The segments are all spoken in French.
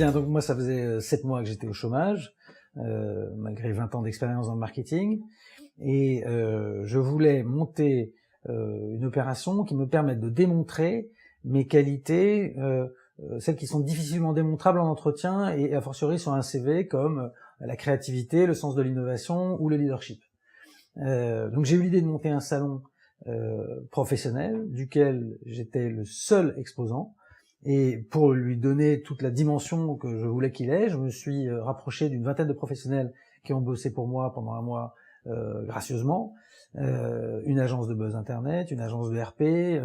Bien, donc moi ça faisait 7 mois que j'étais au chômage, malgré 20 ans d'expérience dans le marketing, et je voulais monter une opération qui me permette de démontrer mes qualités, celles qui sont difficilement démontrables en entretien et a fortiori sur un CV, comme la créativité, le sens de l'innovation ou le leadership. Donc j'ai eu l'idée de monter un salon professionnel duquel j'étais le seul exposant. Et pour lui donner toute la dimension que je voulais qu'il ait, je me suis rapproché d'une vingtaine de professionnels qui ont bossé pour moi pendant un mois gracieusement, une agence de buzz internet, une agence de RP,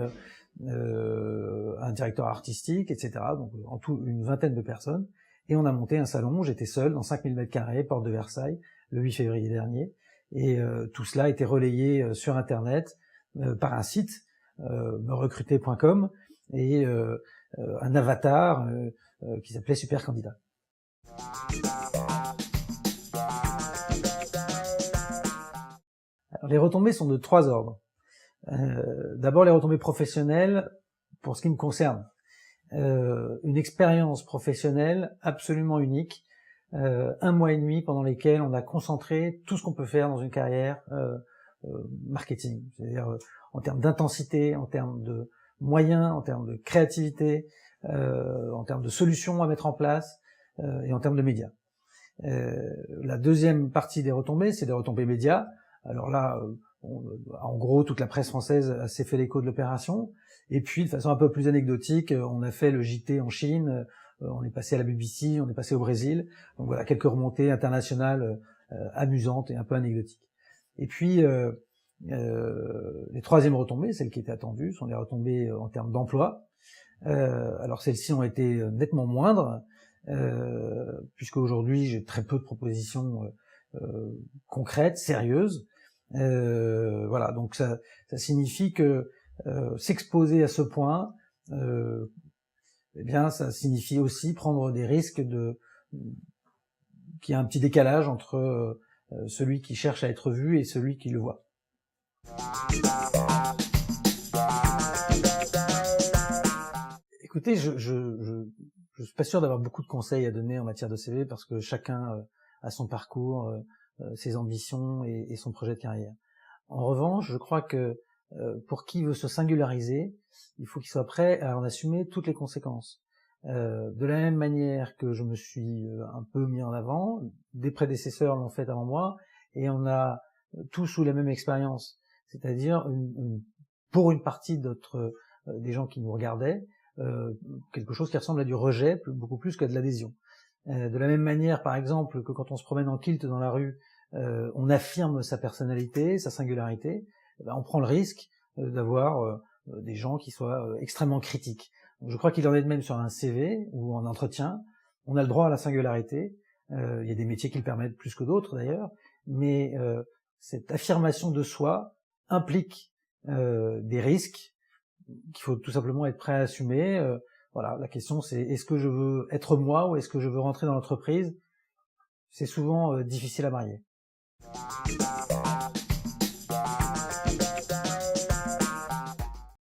un directeur artistique, etc. Donc en tout une vingtaine de personnes. Et on a monté un salon, j'étais seul dans 5000 m², porte de Versailles, le 8 février dernier. Et tout cela a été relayé sur internet par un site, merecruter.com, et un avatar qui s'appelait Super Candidat. Alors, les retombées sont de 3 ordres. D'abord les retombées professionnelles pour ce qui me concerne. Une expérience professionnelle absolument unique, 1 mois et demi pendant lesquels on a concentré tout ce qu'on peut faire dans une carrière marketing, c'est-à-dire en termes d'intensité, en termes de moyens, en termes de créativité, en termes de solutions à mettre en place et en termes de médias. La deuxième partie des retombées, c'est des retombées médias. Alors là, en gros, toute la presse française s'est fait l'écho de l'opération. Et puis, de façon un peu plus anecdotique, on a fait le JT en Chine, on est passé à la BBC, on est passé au Brésil. Donc voilà, quelques remontées internationales amusantes et un peu anecdotiques. Et puis, les troisièmes retombées, celles qui étaient attendues, sont les retombées en termes d'emploi. Alors celles-ci ont été nettement moindres, puisque aujourd'hui j'ai très peu de propositions concrètes, sérieuses. Voilà, donc ça signifie que s'exposer à ce point, eh bien, ça signifie aussi prendre des risques qu'il y a un petit décalage entre celui qui cherche à être vu et celui qui le voit. Écoutez, je suis pas sûr d'avoir beaucoup de conseils à donner en matière de CV parce que chacun a son parcours, ses ambitions et son projet de carrière. En revanche, je crois que pour qui veut se singulariser, il faut qu'il soit prêt à en assumer toutes les conséquences. De la même manière que je me suis un peu mis en avant, des prédécesseurs l'ont fait avant moi, et on a tous eu la même expérience, c'est-à-dire pour une partie des gens qui nous regardaient, quelque chose qui ressemble à du rejet, beaucoup plus qu'à de l'adhésion. De la même manière, par exemple, que quand on se promène en kilt dans la rue, on affirme sa personnalité, sa singularité, on prend le risque d'avoir des gens qui soient extrêmement critiques. Donc, je crois qu'il en est de même sur un CV ou en entretien. On a le droit à la singularité. Il y a des métiers qui le permettent plus que d'autres d'ailleurs, mais cette affirmation de soi implique des risques qu'il faut tout simplement être prêt à assumer. Voilà, la question c'est est-ce que je veux être moi ou est-ce que je veux rentrer dans l'entreprise? C'est souvent difficile à marier.